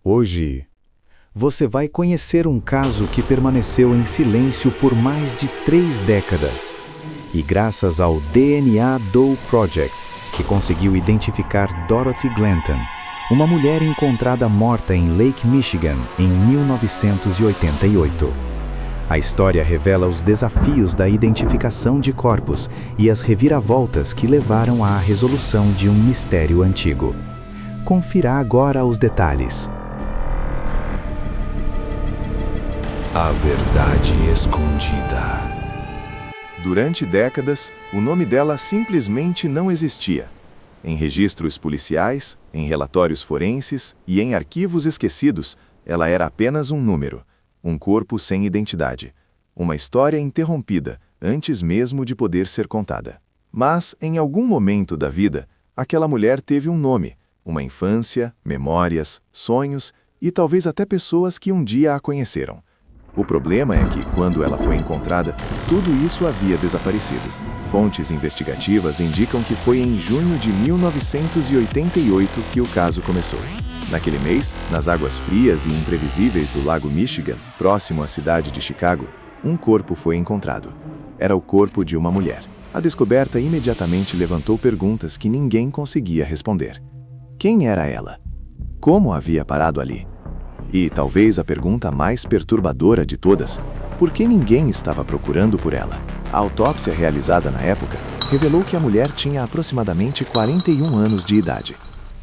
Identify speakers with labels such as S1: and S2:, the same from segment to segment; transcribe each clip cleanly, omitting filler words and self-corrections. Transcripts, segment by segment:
S1: Hoje, você vai conhecer um caso que permaneceu em silêncio por mais de 3 décadas. E graças ao DNA Doe Project, que conseguiu identificar Dorothy Glanton, uma mulher encontrada morta em Lake Michigan em 1988. A história revela os desafios da identificação de corpos e as reviravoltas que levaram à resolução de um mistério antigo. Confira agora os detalhes.
S2: A verdade escondida.
S3: Durante décadas, o nome dela simplesmente não existia. Em registros policiais, em relatórios forenses e em arquivos esquecidos, ela era apenas um número, um corpo sem identidade, uma história interrompida antes mesmo de poder ser contada. Mas, em algum momento da vida, aquela mulher teve um nome, uma infância, memórias, sonhos e talvez até pessoas que um dia a conheceram. O problema é que, quando ela foi encontrada, tudo isso havia desaparecido. Fontes investigativas indicam que foi em junho de 1988 que o caso começou. Naquele mês, nas águas frias e imprevisíveis do Lago Michigan, próximo à cidade de Chicago, um corpo foi encontrado. Era o corpo de uma mulher. A descoberta imediatamente levantou perguntas que ninguém conseguia responder. Quem era ela? Como havia parado ali? E talvez a pergunta mais perturbadora de todas: por que ninguém estava procurando por ela? A autópsia realizada na época revelou que a mulher tinha aproximadamente 41 anos de idade.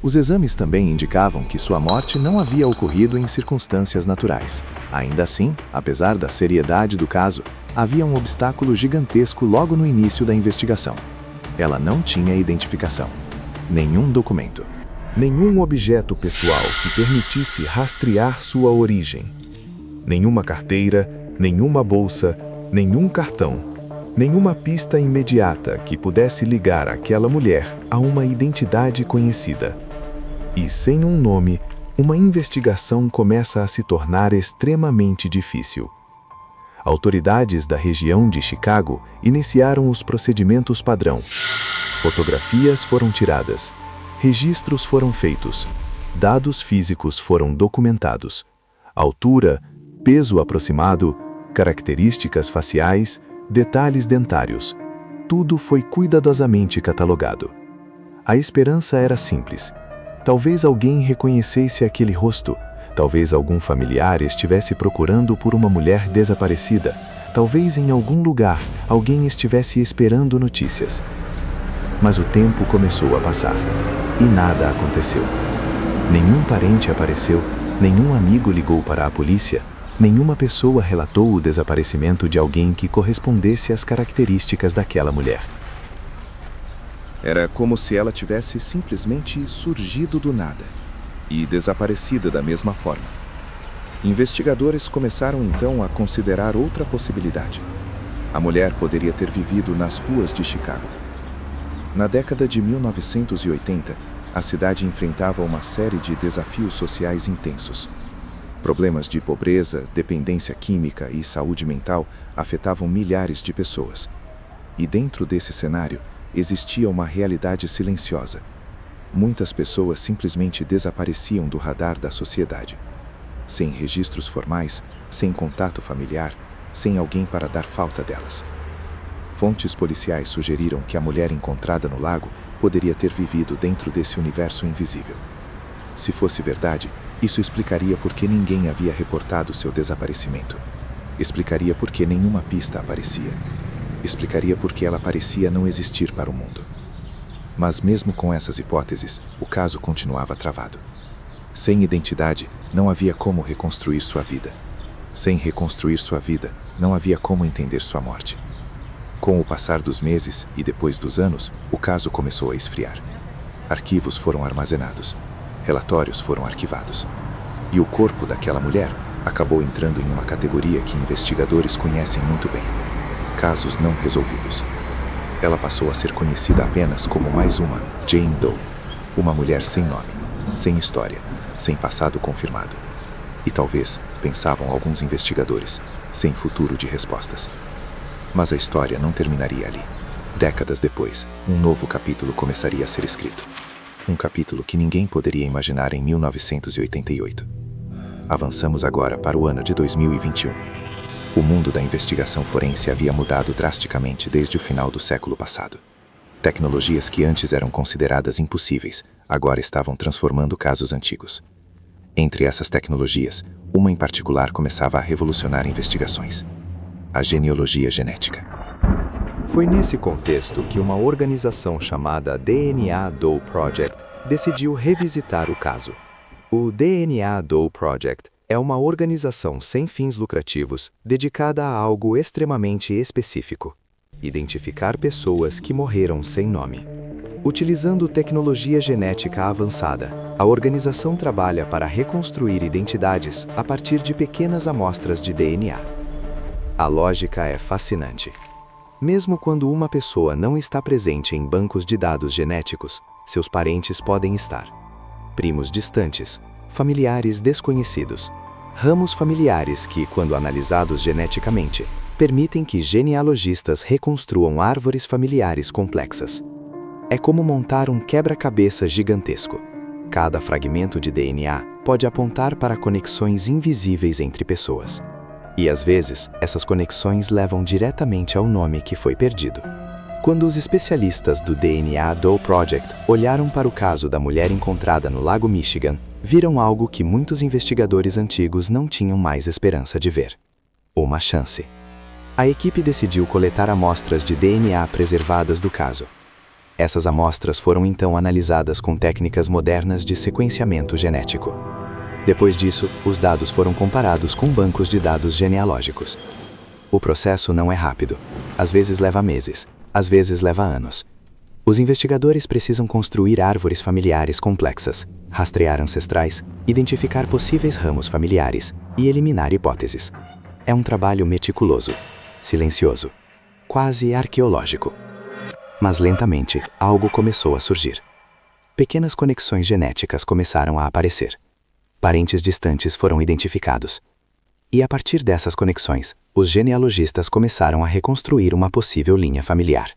S3: Os exames também indicavam que sua morte não havia ocorrido em circunstâncias naturais. Ainda assim, apesar da seriedade do caso, havia um obstáculo gigantesco logo no início da investigação. Ela não tinha identificação, nenhum documento, nenhum objeto pessoal que permitisse rastrear sua origem. Nenhuma carteira, nenhuma bolsa, nenhum cartão, nenhuma pista imediata que pudesse ligar aquela mulher a uma identidade conhecida. E sem um nome, uma investigação começa a se tornar extremamente difícil. Autoridades da região de Chicago iniciaram os procedimentos padrão. Fotografias foram tiradas, registros foram feitos, dados físicos foram documentados. Altura, peso aproximado, características faciais, detalhes dentários. Tudo foi cuidadosamente catalogado. A esperança era simples. Talvez alguém reconhecesse aquele rosto. Talvez algum familiar estivesse procurando por uma mulher desaparecida. Talvez em algum lugar alguém estivesse esperando notícias. Mas o tempo começou a passar e nada aconteceu. Nenhum parente apareceu, nenhum amigo ligou para a polícia, nenhuma pessoa relatou o desaparecimento de alguém que correspondesse às características daquela mulher. Era como se ela tivesse simplesmente surgido do nada e desaparecida da mesma forma. Investigadores começaram então a considerar outra possibilidade. A mulher poderia ter vivido nas ruas de Chicago. Na década de 1980, a cidade enfrentava uma série de desafios sociais intensos. Problemas de pobreza, dependência química e saúde mental afetavam milhares de pessoas. E dentro desse cenário, existia uma realidade silenciosa. Muitas pessoas simplesmente desapareciam do radar da sociedade. Sem registros formais, sem contato familiar, sem alguém para dar falta delas. Fontes policiais sugeriram que a mulher encontrada no lago poderia ter vivido dentro desse universo invisível. Se fosse verdade, isso explicaria por que ninguém havia reportado seu desaparecimento. Explicaria por que nenhuma pista aparecia. Explicaria por que ela parecia não existir para o mundo. Mas mesmo com essas hipóteses, o caso continuava travado. Sem identidade, não havia como reconstruir sua vida. Sem reconstruir sua vida, não havia como entender sua morte. Com o passar dos meses e depois dos anos, o caso começou a esfriar. Arquivos foram armazenados. Relatórios foram arquivados. E o corpo daquela mulher acabou entrando em uma categoria que investigadores conhecem muito bem: casos não resolvidos. Ela passou a ser conhecida apenas como mais uma Jane Doe, uma mulher sem nome, sem história, sem passado confirmado. E talvez, pensavam alguns investigadores, sem futuro de respostas. Mas a história não terminaria ali. Décadas depois, um novo capítulo começaria a ser escrito. Um capítulo que ninguém poderia imaginar em 1988.
S4: Avançamos agora para o ano de 2021. O mundo da investigação forense havia mudado drasticamente desde o final do século passado. Tecnologias que antes eram consideradas impossíveis, agora estavam transformando casos antigos. Entre essas tecnologias, uma em particular começava a revolucionar investigações: a genealogia genética.
S1: Foi nesse contexto que uma organização chamada DNA DOE Project decidiu revisitar o caso. O DNA DOE Project é uma organização sem fins lucrativos dedicada a algo extremamente específico: identificar pessoas que morreram sem nome. Utilizando tecnologia genética avançada, a organização trabalha para reconstruir identidades a partir de pequenas amostras de DNA. A lógica é fascinante. Mesmo quando uma pessoa não está presente em bancos de dados genéticos, seus parentes podem estar. Primos distantes, familiares desconhecidos, ramos familiares que, quando analisados geneticamente, permitem que genealogistas reconstruam árvores familiares complexas. É como montar um quebra-cabeça gigantesco. Cada fragmento de DNA pode apontar para conexões invisíveis entre pessoas. E às vezes, essas conexões levam diretamente ao nome que foi perdido. Quando os especialistas do DNA DOE Project olharam para o caso da mulher encontrada no Lago Michigan, viram algo que muitos investigadores antigos não tinham mais esperança de ver: uma chance. A equipe decidiu coletar amostras de DNA preservadas do caso. Essas amostras foram então analisadas com técnicas modernas de sequenciamento genético. Depois disso, os dados foram comparados com bancos de dados genealógicos. O processo não é rápido. Às vezes leva meses, às vezes leva anos. Os investigadores precisam construir árvores familiares complexas, rastrear ancestrais, identificar possíveis ramos familiares e eliminar hipóteses. É um trabalho meticuloso, silencioso, quase arqueológico. Mas lentamente, algo começou a surgir. Pequenas conexões genéticas começaram a aparecer. Parentes distantes foram identificados. E a partir dessas conexões, os genealogistas começaram a reconstruir uma possível linha familiar.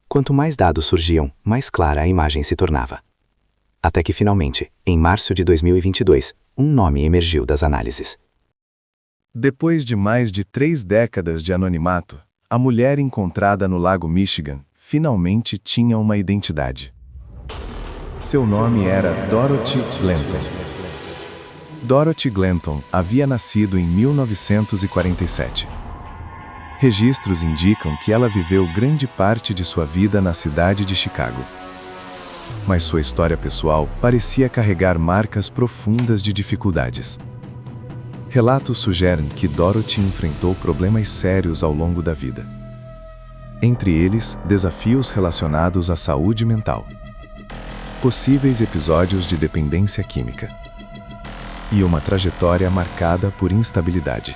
S1: Quanto mais dados surgiam, mais clara a imagem se tornava. Até que finalmente, em março de 2022, um nome emergiu das análises.
S3: Depois de mais de 3 décadas de anonimato, a mulher encontrada no Lago Michigan finalmente tinha uma identidade. Seu nome era Dorothy Glanton. Dorothy Glanton havia nascido em 1947. Registros indicam que ela viveu grande parte de sua vida na cidade de Chicago. Mas sua história pessoal parecia carregar marcas profundas de dificuldades. Relatos sugerem que Dorothy enfrentou problemas sérios ao longo da vida. Entre eles, desafios relacionados à saúde mental, possíveis episódios de dependência química e uma trajetória marcada por instabilidade.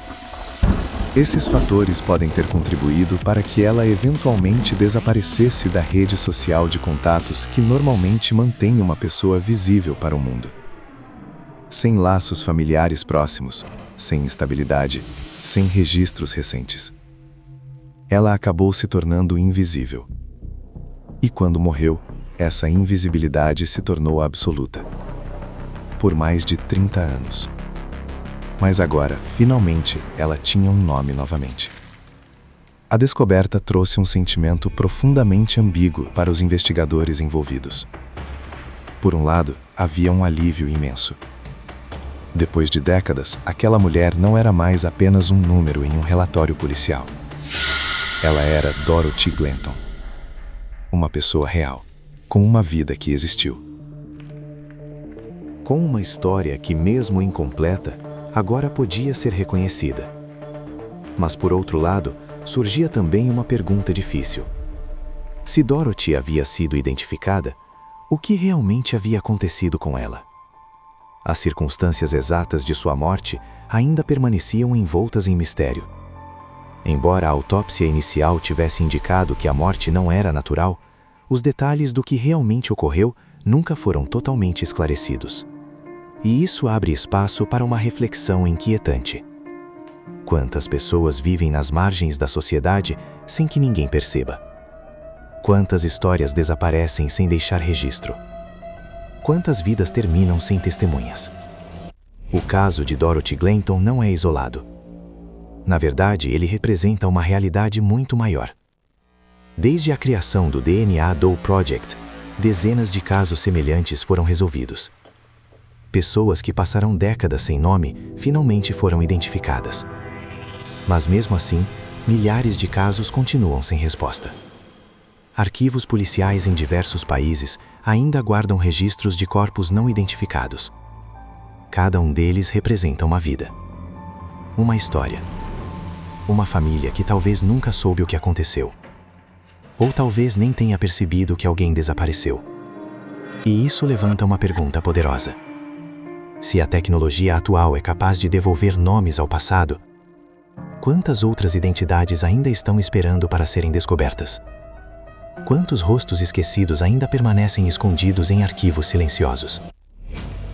S3: Esses fatores podem ter contribuído para que ela eventualmente desaparecesse da rede social de contatos que normalmente mantém uma pessoa visível para o mundo. Sem laços familiares próximos, sem estabilidade, sem registros recentes. Ela acabou se tornando invisível. E quando morreu, essa invisibilidade se tornou absoluta. Por mais de 30 anos. Mas agora, finalmente, ela tinha um nome novamente. A descoberta trouxe um sentimento profundamente ambíguo para os investigadores envolvidos. Por um lado, havia um alívio imenso. Depois de décadas, aquela mulher não era mais apenas um número em um relatório policial. Ela era Dorothy Glanton. Uma pessoa real, com uma vida que existiu.
S1: Com uma história que, mesmo incompleta, agora podia ser reconhecida. Mas, por outro lado, surgia também uma pergunta difícil. Se Dorothy havia sido identificada, o que realmente havia acontecido com ela? As circunstâncias exatas de sua morte ainda permaneciam envoltas em mistério. Embora a autópsia inicial tivesse indicado que a morte não era natural, os detalhes do que realmente ocorreu nunca foram totalmente esclarecidos. E isso abre espaço para uma reflexão inquietante. Quantas pessoas vivem nas margens da sociedade sem que ninguém perceba? Quantas histórias desaparecem sem deixar registro? Quantas vidas terminam sem testemunhas?
S4: O caso de Dorothy Glanton não é isolado. Na verdade, ele representa uma realidade muito maior. Desde a criação do DNA Doe Project, dezenas de casos semelhantes foram resolvidos. Pessoas que passaram décadas sem nome finalmente foram identificadas. Mas mesmo assim, milhares de casos continuam sem resposta. Arquivos policiais em diversos países ainda guardam registros de corpos não identificados. Cada um deles representa uma vida. Uma história. Uma família que talvez nunca soube o que aconteceu. Ou talvez nem tenha percebido que alguém desapareceu. E isso levanta uma pergunta poderosa. Se a tecnologia atual é capaz de devolver nomes ao passado, quantas outras identidades ainda estão esperando para serem descobertas? Quantos rostos esquecidos ainda permanecem escondidos em arquivos silenciosos?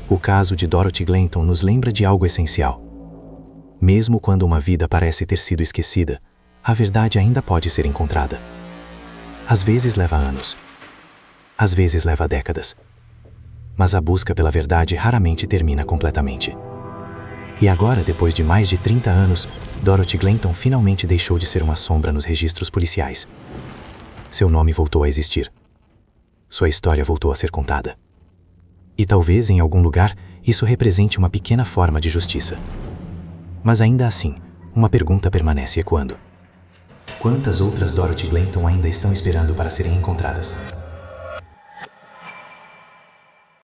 S4: O caso de Dorothy Glanton nos lembra de algo essencial. Mesmo quando uma vida parece ter sido esquecida, a verdade ainda pode ser encontrada. Às vezes leva anos. Às vezes leva décadas. Mas a busca pela verdade raramente termina completamente. E agora, depois de mais de 30 anos, Dorothy Glanton finalmente deixou de ser uma sombra nos registros policiais. Seu nome voltou a existir. Sua história voltou a ser contada. E talvez, em algum lugar, isso represente uma pequena forma de justiça. Mas ainda assim, uma pergunta permanece ecoando. Quantas outras Dorothy Glanton ainda estão esperando para serem encontradas?